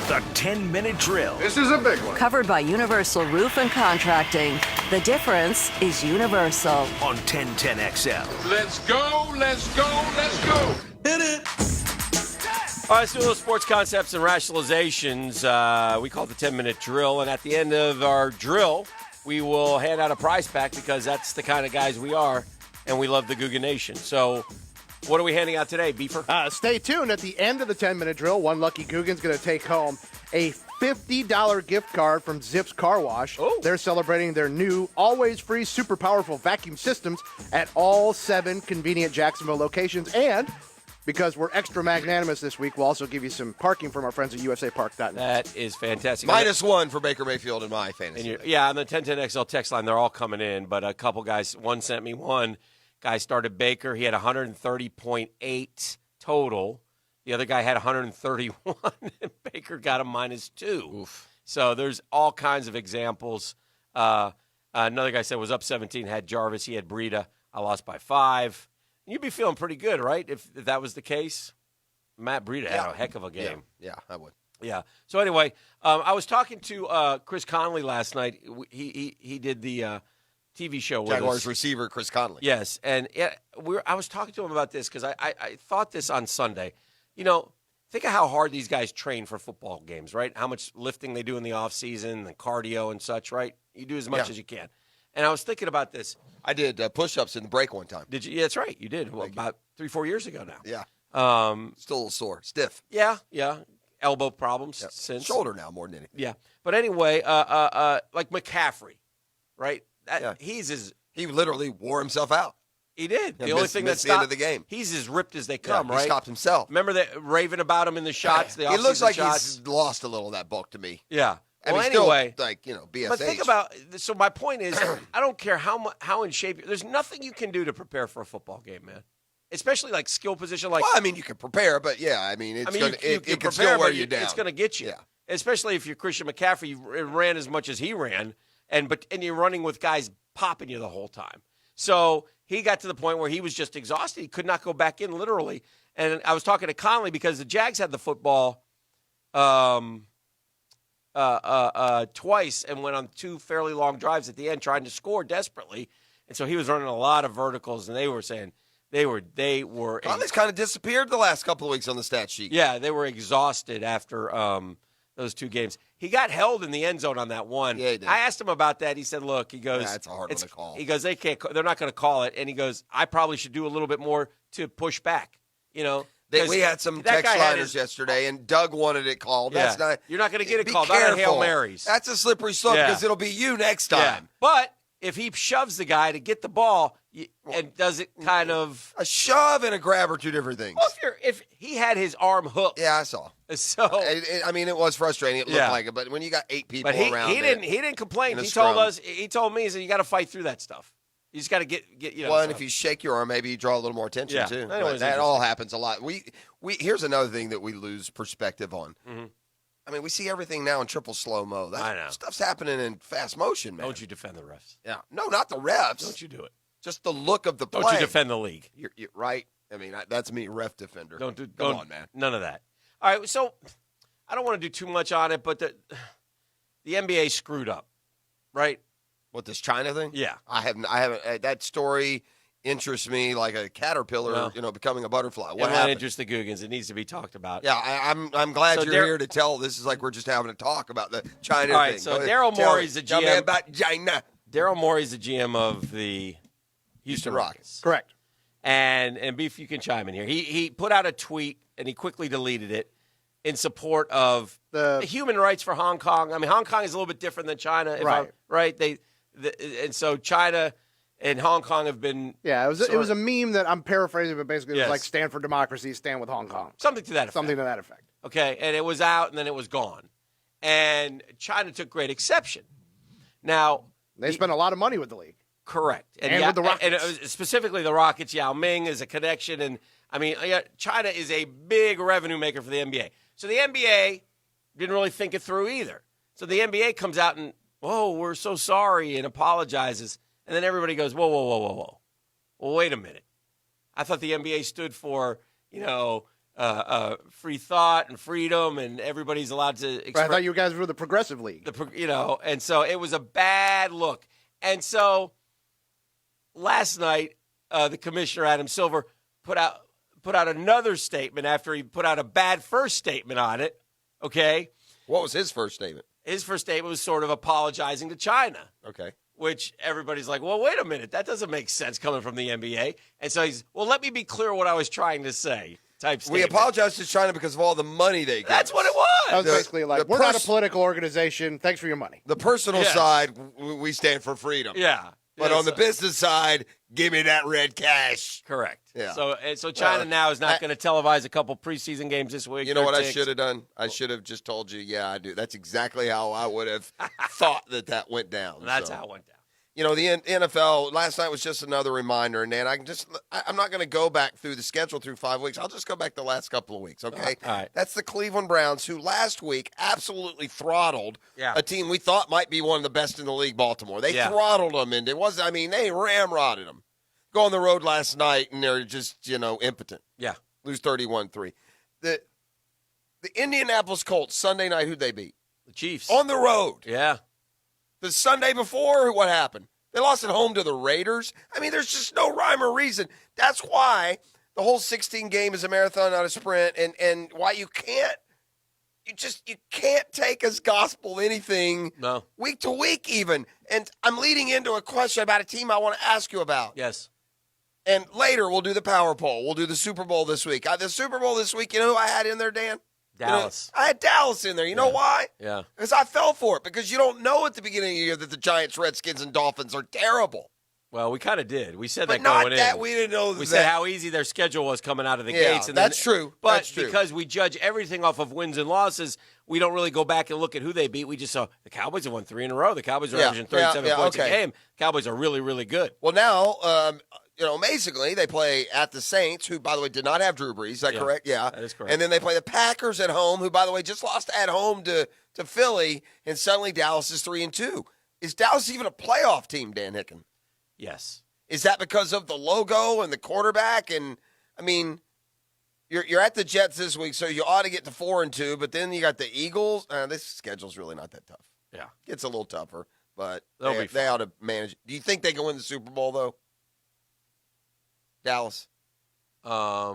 The 10-minute drill. This is a big one. Covered by Universal Roof and Contracting. The difference is universal. On 1010XL. Let's go, let's go, let's go. Hit it. All right, let's do a little sports concepts and rationalizations. We call it the 10-minute drill. And at the end of our drill, we will hand out a prize pack because that's the kind of guys we are, and we love the Googa Nation. So what are we handing out today, Beefer? Stay tuned. At the end of the 10-minute drill, one lucky Googan's going to take home a $50 gift card from Zips Car Wash. Oh. They're celebrating their new always free super powerful vacuum systems at all 7 convenient Jacksonville locations. And because we're extra magnanimous this week, we'll also give you some parking from our friends at USAPark.net. That is fantastic. -1 for Baker Mayfield in my fantasy. Yeah, on the 1010XL text line, they're all coming in, but a couple guys, one sent me one. Guy started Baker. He had 130.8 total. The other guy had 131, and Baker got a -2. Oof. So there's all kinds of examples. Another guy said was up 17, had Jarvis. He had Breida. I lost by 5. You'd be feeling pretty good, right, if that was the case? Matt Breida had a heck of a game. Yeah, I would. Yeah. So anyway, I was talking to Chris Conley last night. He did the TV show with Jaguars us. receiver Chris Conley. Yes, and I was talking to him about this because I thought this on Sunday. You know, think of how hard these guys train for football games, right? How much lifting they do in the offseason and cardio and such, right? You do as much as you can. And I was thinking about this. I did push-ups in the break one time. Did you? Yeah, that's right. You did. Well, about 3-4 years ago now. Yeah. Still a little sore. Stiff. Yeah. Elbow problems since. Shoulder now more than anything. Yeah. But anyway, like McCaffrey, right? He literally wore himself out. He did. Yeah, the only thing missed that's the end of the game. He's as ripped as they come, He right? stopped himself. Remember that raving about him in the shots? The he looks like shots? he's lost a little of that bulk to me. Yeah. And well, he's anyway, still, BFH. But think about. So my point is, I don't care how in shape. There's nothing you can do to prepare for a football game, man. Especially like skill position. Like, well, I mean, you can prepare, but it can still wear you down. It's going to get you. Yeah. Especially if you're Christian McCaffrey, you ran as much as he ran, and you're running with guys popping you the whole time. So he got to the point where he was just exhausted. He could not go back in, literally. And I was talking to Conley because the Jags had the football twice and went on 2 fairly long drives at the end trying to score desperately. And so he was running a lot of verticals, and they were saying they were Conley's kind of disappeared the last couple of weeks on the stat sheet. Yeah, they were exhausted after those 2 games. He got held in the end zone on that one. Yeah, he did. I asked him about that. He said, look, he goes, it's a hard one to call. He goes, they're not going to call it. And he goes, I probably should do a little bit more to push back, you know. We had some text liners yesterday, and Doug wanted it called. Yeah. That's not. You're not going to get it be called. Careful. Not Hail Marys. That's a slippery slope because it'll be you next time. Yeah. But if he shoves the guy to get the ball and does it kind of a shove and a grab are 2 different things. Well, if he had his arm hooked. Yeah, I saw. So it was frustrating. It looked like it, but when you got 8 people around, he didn't complain. He told me he said you got to fight through that stuff. You just got to get Well, and if you shake your arm, maybe you draw a little more attention too. That all happens a lot. We here's another thing that we lose perspective on. Mm-hmm. I mean, we see everything now in triple slow-mo. I know. Stuff's happening in fast motion, man. Don't you defend the refs? Yeah. No, not the refs. Don't you do it. Just the look of the play. Don't you defend the league. You're right. I mean, that's me, ref defender. Come on, man. None of that. All right, so I don't want to do too much on it, but the NBA screwed up, right? What, this China thing? Yeah. I haven't. That story interests me like a caterpillar, becoming a butterfly. What happened? It interests the Googans. It needs to be talked about. Yeah, I'm glad you're here to tell. This is like we're just having a talk about the China thing. All right, so Daryl Morey's the GM. Tell me about China. Daryl Morey's the GM of the Houston Rockets. Correct. And Beef, you can chime in here. He put out a tweet, and he quickly deleted it in support of the human rights for Hong Kong. I mean, Hong Kong is a little bit different than China, right? And so China and Hong Kong have been. Yeah, it was a meme that I'm paraphrasing, but basically it was like stand for democracy, stand with Hong Kong. Something to that effect. Okay, and it was out, and then it was gone. And China took great exception. Now they spent a lot of money with the league. Correct. And with the Rockets. And specifically the Rockets, Yao Ming is a connection. And, I mean, China is a big revenue maker for the NBA. So the NBA didn't really think it through either. So the NBA comes out and, we're so sorry, and apologizes. And then everybody goes, whoa. Well, wait a minute. I thought the NBA stood for, free thought and freedom, and everybody's allowed to express. Right, I thought you guys were the progressive league. And so it was a bad look. And so last night, the commissioner, Adam Silver, put out another statement after he put out a bad first statement on it, okay? What was his first statement? His first statement was sort of apologizing to China. Okay. Which everybody's like, well, wait a minute. That doesn't make sense coming from the NBA. And so he's, well, let me be clear what I was trying to say type statement. We apologize to China because of all the money they gave That's us. what it was. That was basically like, we're not a political organization. Thanks for your money. The personal Yes. side, we stand for freedom. Yeah. But on the business side, give me that red cash. Correct. Yeah. So China now is not going to televise a couple preseason games this week. You know what I should have done? I should have just told you, yeah, I do. That's exactly how I would have thought that went down. That's how it went down. You know, the NFL last night was just another reminder, and Dan, I'm not going to go back through the schedule through 5 weeks. I'll just go back the last couple of weeks, okay? All right. That's the Cleveland Browns, who last week absolutely throttled a team we thought might be one of the best in the league, Baltimore. They throttled them, and they ramrodded them. Go on the road last night, and they're just, impotent. Yeah. Lose 31-3. The Indianapolis Colts, Sunday night, who'd they beat? The Chiefs. On the road. Yeah. The Sunday before, what happened? They lost at home to the Raiders. I mean, there's just no rhyme or reason. That's why the whole 16 game is a marathon, not a sprint, and why you can't take as gospel anything week to week even. And I'm leading into a question about a team I want to ask you about. Yes. And later we'll do the power poll. We'll do the Super Bowl this week. The Super Bowl this week, you know who I had in there, Dan? Dallas. I had Dallas in there. You know why? Yeah. Because I fell for it. Because you don't know at the beginning of the year that the Giants, Redskins, and Dolphins are terrible. Well, we kind of did. We said But that going not that in. we didn't know We that. said how easy their schedule was coming out of the gates. And that's true. But That's true. because we judge everything off of wins and losses, we don't really go back and look at who they beat. We just saw the Cowboys have won 3 in a row. The Cowboys are averaging 37 points a game. Cowboys are really, really good. Well, now, amazingly, they play at the Saints, who, by the way, did not have Drew Brees. Is that correct? Yeah. That is correct. And then they play the Packers at home, who, by the way, just lost at home to Philly, and suddenly Dallas is 3-2. Is Dallas even a playoff team, Dan Hicken? Yes. Is that because of the logo and the quarterback? And, I mean, you're at the Jets this week, so you ought to get to 4-2, but then you got the Eagles. This schedule's really not that tough. Yeah. It's a little tougher, but They'll they ought to manage. Do you think they can win the Super Bowl, though? Dallas? I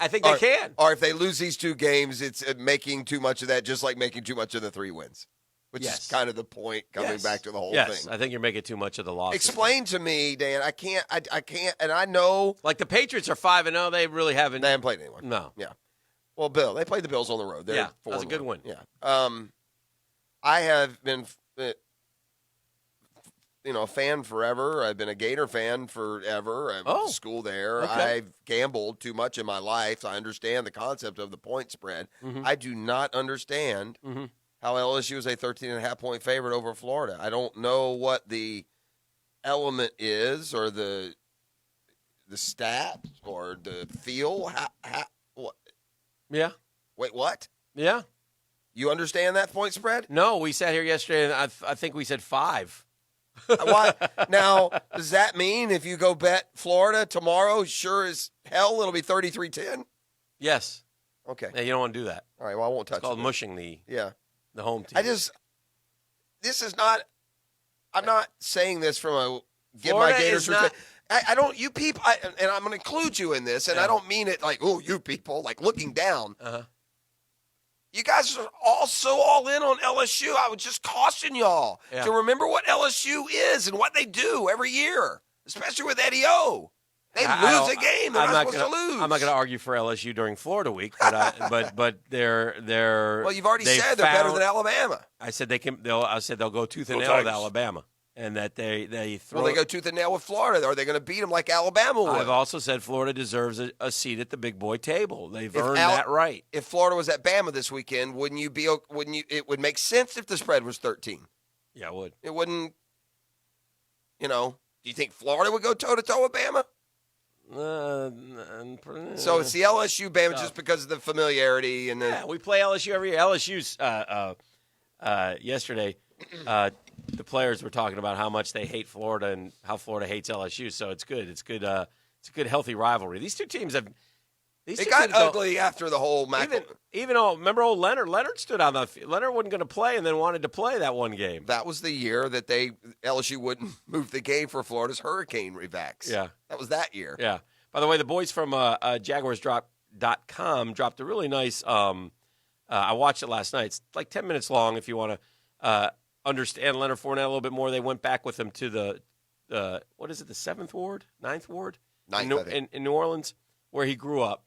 think they can. Or if they lose these 2 games, it's making too much of that, just like making too much of the 3 wins. Which is kind of the point coming back to the whole thing. Yes, I think you're making too much of the loss. Explain to me, Dan. I can't, and I know. Like the Patriots are 5-0. They really haven't. They haven't played anyone. No. Yeah. Well, they played the Bills on the road. They're that was a good win. Yeah. I have been, a fan forever. I've been a Gator fan forever. I went to school there. Okay. I've gambled too much in my life. So I understand the concept of the point spread. Mm-hmm. I do not understand how LSU is a 13.5-point favorite over Florida. I don't know what the element is or the stat or the feel. What? Yeah. Wait, what? Yeah. You understand that point spread? No, we sat here yesterday, and I think we said 5. Why? Now, does that mean if you go bet Florida tomorrow, sure as hell it'll be 33-10? Yes. Okay. Yeah, you don't want to do that. All right, well, I won't touch It's called it. mushing the home team. This is not, I'm not saying this from a give Florida my Gators is not- I don't, you people, and I'm going to include you in this, and I don't mean it like, oh, you people, like looking down. Uh-huh. You guys are all in on LSU. I would just caution y'all to remember what LSU is and what they do every year, especially with Eddie O. They lose a game. They're not supposed to lose. I'm not going to argue for LSU during Florida week, but they're Well, you've already said they're better than Alabama. I said they'll go tooth and nail with Alabama, and that they throw. Will they go tooth and nail with Florida? Are they going to beat them like Alabama would? I've also said Florida deserves a seat at the big boy table. They've earned that right. If Florida was at Bama this weekend, wouldn't you? It would make sense if the spread was 13. Yeah, it would. It wouldn't. Do you think Florida would go toe to toe with Bama? So it's the LSU Bama just because of the familiarity and the. We play LSU every year. LSU's yesterday. The players were talking about how much they hate Florida and how Florida hates LSU. So it's good. It's good. It's a good, healthy rivalry. These two teams have These It two got teams don't- ugly after the whole remember old Leonard? Leonard stood on the field. Leonard wasn't going to play and then wanted to play that one game. That was the year that LSU wouldn't move the game for Florida's hurricane revacs. Yeah. That was that year. Yeah. By the way, the boys from JaguarsDrop.com dropped a really nice I watched it last night. It's like 10 minutes long if you want to understand Leonard Fournette a little bit more. They went back with him to the 7th Ward? 9th Ward? Ninth, I think. In New Orleans, where he grew up.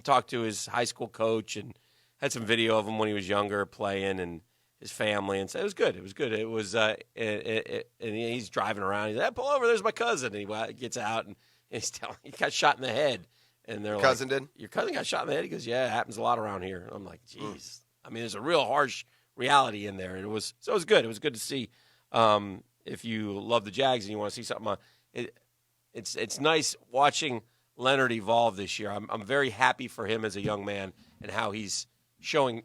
Talked to his high school coach and had some video of him when he was younger playing and his family. And so it was good. It was good. It was, and he's driving around. He's like, pull over, there's my cousin. And he gets out and he's telling he got shot in the head. And they're Your cousin did? Your cousin got shot in the head? He goes, yeah, it happens a lot around here. And I'm like, geez. I mean, there's a real harsh reality in there. And it was good. It was good to see. If you love the Jags and you want to see something, it's nice watching Leonard evolve this year. I'm very happy for him as a young man and how he's showing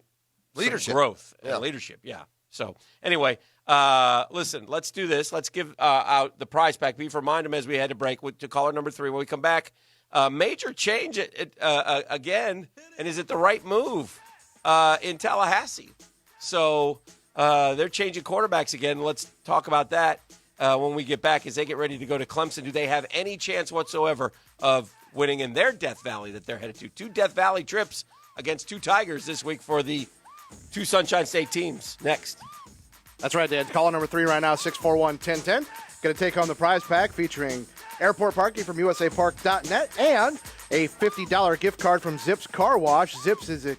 Leadership. growth Yeah. and leadership. Yeah. So anyway, listen, let's do this. Let's give out the prize pack. Please remind them as we head to break to caller number 3. When we come back, major change again, and is it the right move in Tallahassee? So they're changing quarterbacks again. Let's talk about that when we get back as they get ready to go to Clemson. Do they have any chance whatsoever of winning in their Death Valley that they're headed to? 2 Death Valley trips against 2 Tigers this week for the 2 Sunshine State teams. Next. That's right, Dad. Caller number 3 right now, 641-1010. Going to take on the prize pack featuring airport parking from usapark.net and a $50 gift card from Zips Car Wash. Zips is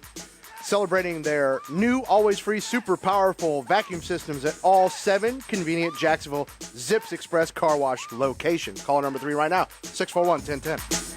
celebrating their new always free super powerful vacuum systems at all 7 convenient Jacksonville Zips Express Car Wash locations. Caller number 3 right now, 641-1010.